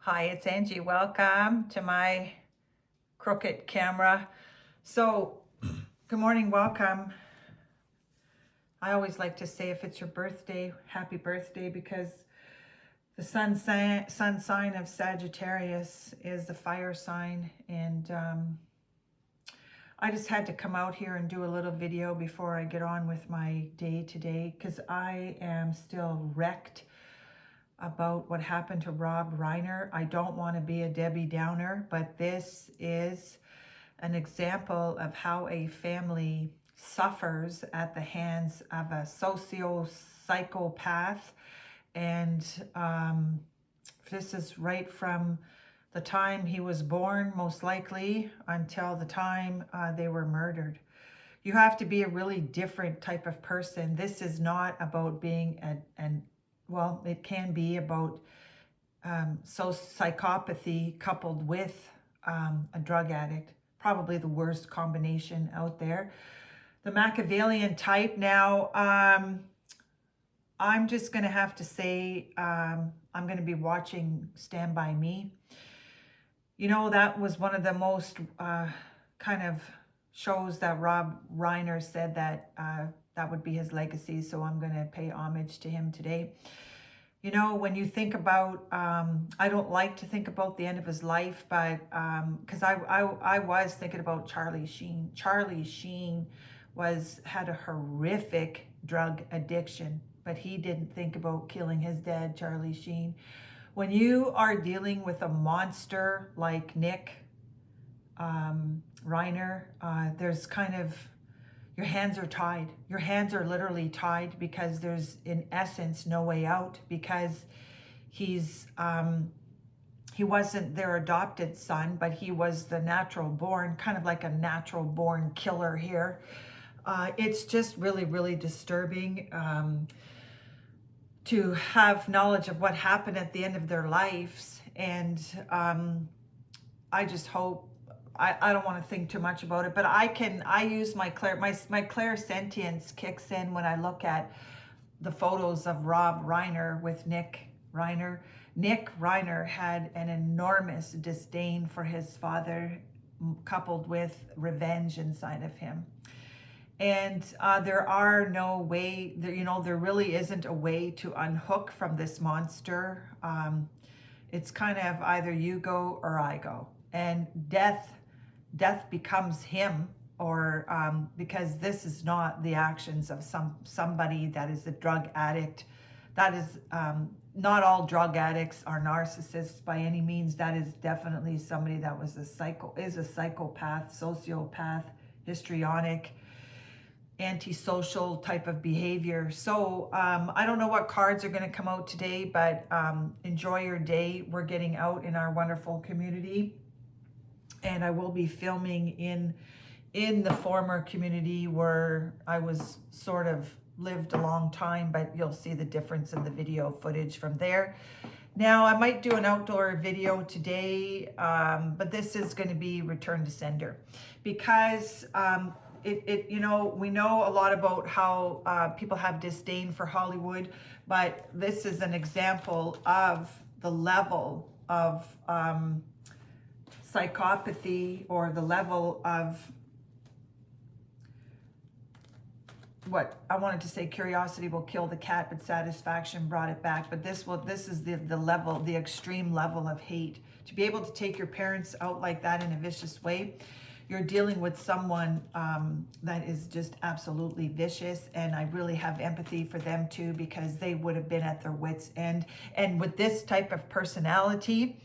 Hi, it's Angie. Welcome to my crooked camera. So, good morning, welcome. I always like to say if it's your birthday, happy birthday, because the sun sign of Sagittarius is the fire sign. And I just had to come out here and do a little video before I get on with my day today, because I am still wrecked about what happened to Rob Reiner. I don't want to be a Debbie Downer, but this is an example of how a family suffers at the hands of a socio-psychopath. And this is right from the time he was born, most likely, until the time they were murdered. You have to be a really different type of person. This is not about being well, it can be about psychopathy coupled with a drug addict. Probably the worst combination out there. The Machiavellian type. Now, I'm just going to have to say I'm going to be watching Stand By Me. You know, that was one of the most kind of shows that Rob Reiner said that that would be his legacy. So I'm going to pay homage to him today. You know, when you think about, I don't like to think about the end of his life, but because I was thinking about Charlie Sheen. Charlie Sheen had a horrific drug addiction, but he didn't think about killing his dad, Charlie Sheen. When you are dealing with a monster like Nick Reiner, there's kind of, your hands are tied. Your hands are literally tied because there's, in essence, no way out, because he wasn't their adopted son, but he was the natural born, kind of like a natural born killer here. It's just really, really disturbing to have knowledge of what happened at the end of their lives. And I just hope, I don't want to think too much about it, but I use my clairsentience kicks in when I look at the photos of Rob Reiner with Nick Reiner. Nick Reiner had an enormous disdain for his father, coupled with revenge inside of him. And there are no way, there really isn't a way to unhook from this monster. It's kind of either you go or I go. And death becomes him, or because this is not the actions of somebody that is a drug addict. That is not all drug addicts are narcissists by any means. That is definitely somebody that was a psychopath, sociopath, histrionic, antisocial type of behavior. So I don't know what cards are going to come out today, but enjoy your day. We're getting out in our wonderful community. And I will be filming in the former community where I was sort of lived a long time, but you'll see the difference in the video footage from there. Now, I might do an outdoor video today, but this is going to be return to sender, because we know a lot about how people have disdain for Hollywood, but this is an example of the level of psychopathy, or the level of what I wanted to say, curiosity will kill the cat, but satisfaction brought it back. But this is the level, the extreme level of hate. To be able to take your parents out like that in a vicious way, you're dealing with someone that is just absolutely vicious. And I really have empathy for them too, because they would have been at their wits' end. And with this type of personality,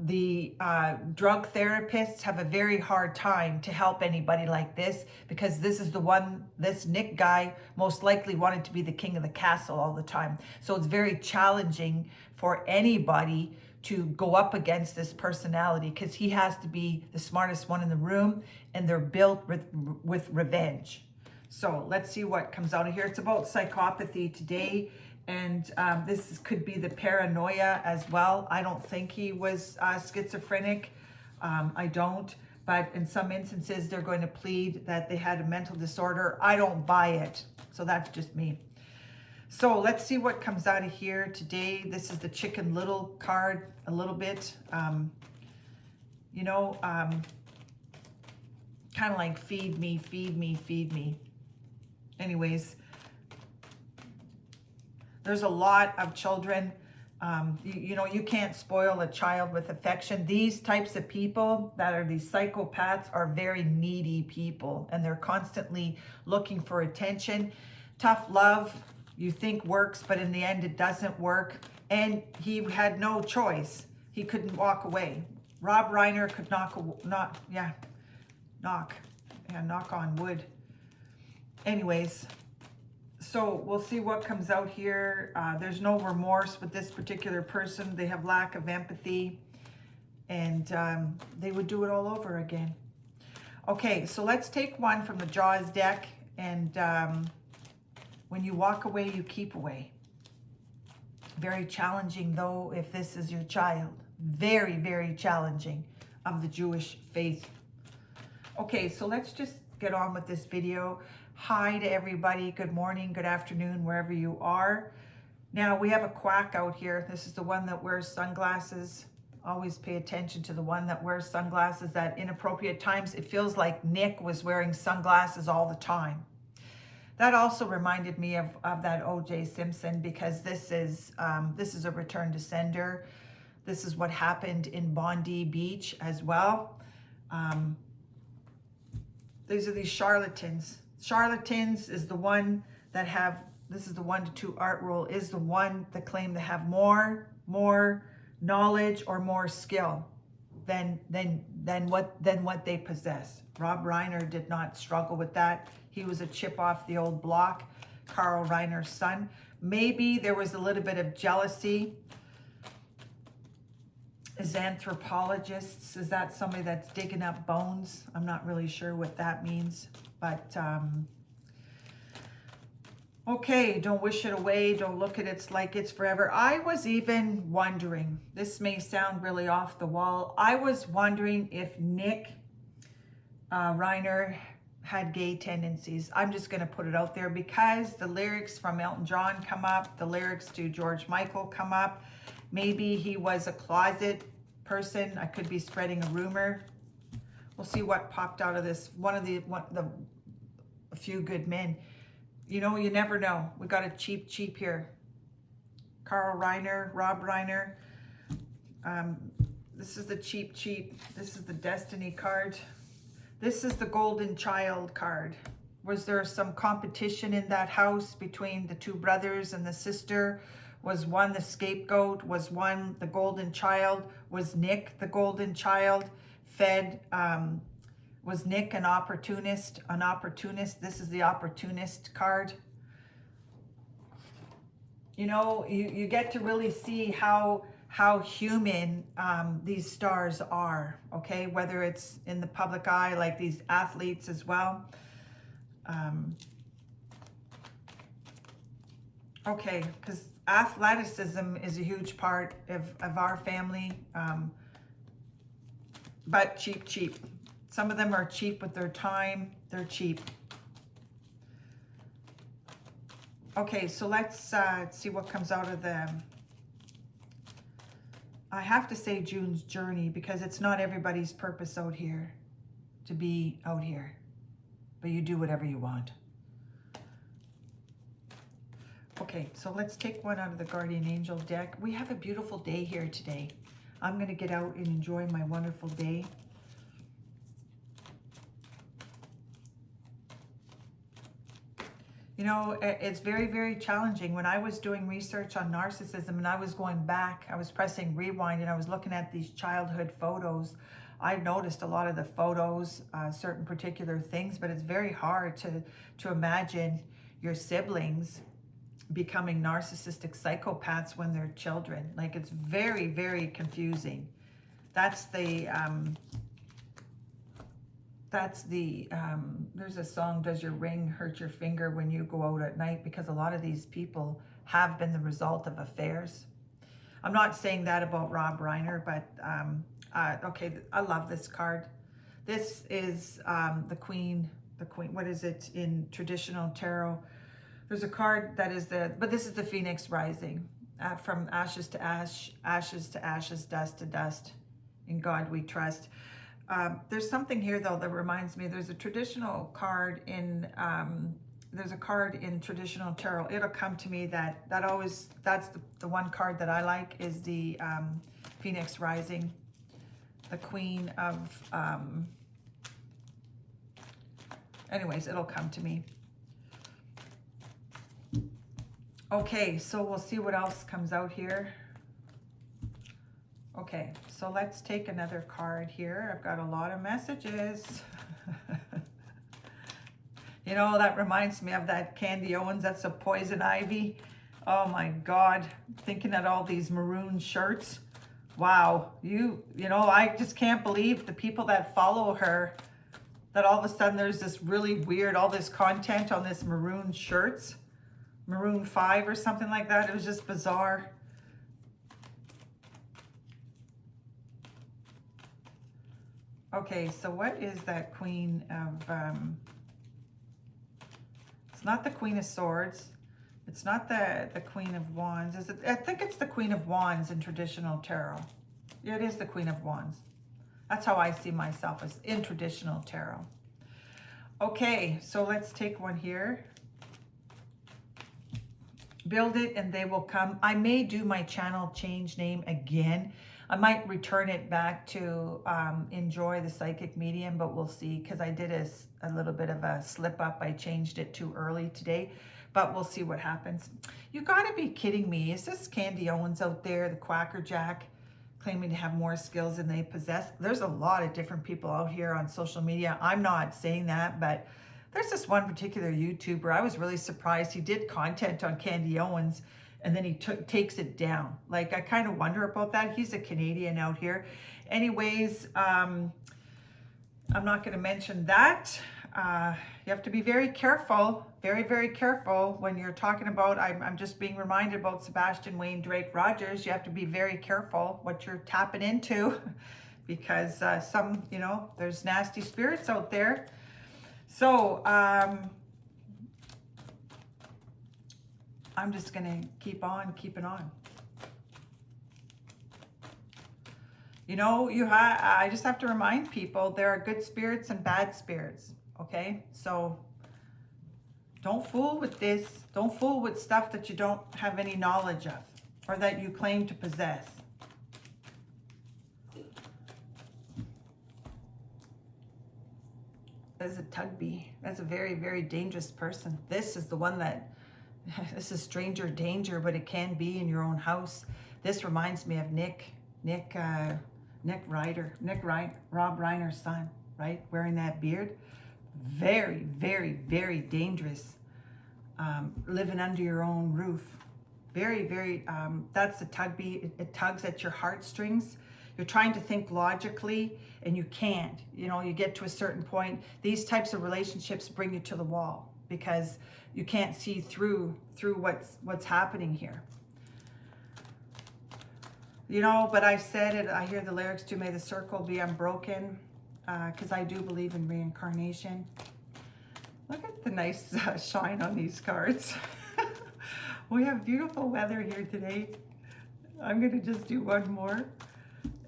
the drug therapists have a very hard time to help anybody like this, because this Nick guy most likely wanted to be the king of the castle all the time. So it's very challenging for anybody to go up against this personality, because he has to be the smartest one in the room, and they're built with revenge. So let's see what comes out of here. It's about psychopathy today. And this could be the paranoia as well. I don't think he was schizophrenic. I don't. But in some instances, they're going to plead that they had a mental disorder. I don't buy it. So that's just me. So let's see what comes out of here today. This is the Chicken Little card a little bit. You know, kind of like feed me, feed me, feed me. Anyways, there's a lot of children. You know, you can't spoil a child with affection. These types of people that are these psychopaths are very needy people, and they're constantly looking for attention. Tough love, you think works, but in the end it doesn't work. And he had no choice. He couldn't walk away. Rob Reiner could knock on wood. Anyways, so we'll see what comes out here. There's no remorse with this particular person. They have lack of empathy, and they would do it all over again. Okay, so let's take one from the Jaws deck. And when you walk away, you keep away. Very challenging, though, if this is your child. Very, very challenging, of the Jewish faith. Okay, so let's just get on with this video. Hi to everybody. Good morning, good afternoon, wherever you are. Now, we have a quack out here. This is the one that wears sunglasses. Always pay attention to the one that wears sunglasses at inappropriate times. It feels like Nick was wearing sunglasses all the time. That also reminded me of that O.J. Simpson, because this is a return to sender. This is what happened in Bondi Beach as well. These are these charlatans. Charlatans is the one that have, this is the 1 to 2 art rule, is the one that claim to have more knowledge or more skill than what they possess. Rob Reiner did not struggle with that. He was a chip off the old block, Carl Reiner's son. Maybe there was a little bit of jealousy. As anthropologists, is that somebody that's digging up bones? I'm not really sure what that means, but okay, don't wish it away. Don't look at it like it's forever. I was even wondering, this may sound really off the wall, I was wondering if Nick Reiner had gay tendencies. I'm just going to put it out there, because the lyrics from Elton John come up, the lyrics to George Michael come up. Maybe he was a closet person. I could be spreading a rumor. We'll see what popped out of this. A few good men. You know, you never know. We got a cheap here. Carl Reiner, Rob Reiner. This is the cheap. This is the Destiny card. This is the Golden Child card. Was there some competition in that house between the two brothers and the sister? Was one the scapegoat? Was one the golden child? Was Nick the golden child? Was Nick an opportunist? This is the opportunist card. You know, you get to really see how human these stars are, okay? Whether it's in the public eye, like these athletes as well. Okay, because athleticism is a huge part of our family, but cheap. Some of them are cheap with their time. They're cheap. Okay, so let's see what comes out of them. I have to say June's journey, because it's not everybody's purpose out here to be out here, but you do whatever you want. Okay, so let's take one out of the Guardian Angel deck. We have a beautiful day here today. I'm going to get out and enjoy my wonderful day. You know, it's very, very challenging. When I was doing research on narcissism and I was going back, I was pressing rewind and I was looking at these childhood photos, I noticed a lot of the photos, certain particular things, but it's very hard to imagine your siblings becoming narcissistic psychopaths when they're children. Like, it's very, very confusing. That's the there's a song, does your ring hurt your finger when you go out at night? Because a lot of these people have been the result of affairs. I'm not saying that about Rob Reiner, but okay, I love this card. This is the queen, what is it in traditional tarot? There's a card that is but this is the Phoenix rising. From ashes to ash, ashes to ashes, dust to dust. In God we trust. There's something here though that reminds me. There's a traditional card in traditional tarot. It'll come to me that's the one card that I like is the Phoenix rising, the Queen of. Anyways, it'll come to me. Okay, so we'll see what else comes out here. Okay, so let's take another card here. I've got a lot of messages. You know, that reminds me of that Candy Owens. That's a poison ivy. Oh my God, thinking at all these maroon shirts. Wow, you know, I just can't believe the people that follow her, that all of a sudden there's this really weird, all this content on this maroon shirts. Maroon 5 or something like that. It was just bizarre. Okay, so what is that Queen of... it's not the Queen of Swords. It's not the Queen of Wands. Is it? I think it's the Queen of Wands in traditional tarot. Yeah, it is the Queen of Wands. That's how I see myself, as in traditional tarot. Okay, so let's take one here. Build it and they will come. I may do my channel change name again. I might return it back to Enjoy the Psychic Medium, but we'll see, because I did a little bit of a slip up. I changed it too early today, but we'll see what happens. You gotta be kidding me. Is this Candy Owens out there, the Quacker Jack, claiming to have more skills than they possess? There's a lot of different people out here on social media. I'm not saying that, but there's this one particular YouTuber. I was really surprised. He did content on Candy Owens and then he takes it down. Like, I kind of wonder about that. He's a Canadian out here. Anyways, I'm not going to mention that. You have to be very careful, very, very careful when you're talking about, I'm just being reminded about Sebastian Wayne Drake Rogers. You have to be very careful what you're tapping into because you know, there's nasty spirits out there. So, I'm just going to keep on keeping on. You know, I just have to remind people there are good spirits and bad spirits, okay? So, don't fool with this. Don't fool with stuff that you don't have any knowledge of or that you claim to possess. As a Tugby, that's a very, very dangerous person. This is the one that, this is stranger danger, but it can be in your own house. This reminds me of Rob Reiner's son, right? Wearing that beard. Very, very, very dangerous. Living under your own roof. Very, very, that's the Tugby. It tugs at your heartstrings. You're trying to think logically and you can't. You know, you get to a certain point. These types of relationships bring you to the wall because you can't see through what's happening here. You know, but I said it, I hear the lyrics too, may the circle be unbroken, because I do believe in reincarnation. Look at the nice shine on these cards. We have beautiful weather here today. I'm going to just do one more.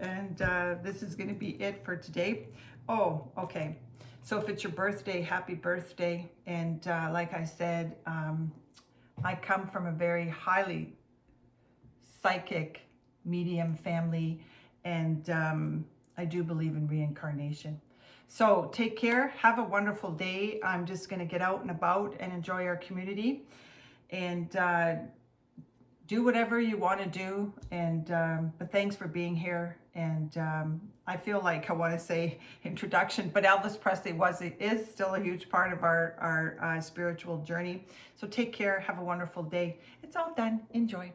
And this is going to be it for today. Oh, okay. So if it's your birthday, happy birthday. And like I said, I come from a very highly psychic medium family. And I do believe in reincarnation. So take care. Have a wonderful day. I'm just going to get out and about and enjoy our community. And do whatever you want to do, and but thanks for being here. And I feel like I want to say introduction, but Elvis Presley is still a huge part of our spiritual journey. So take care, have a wonderful day. It's all done. Enjoy.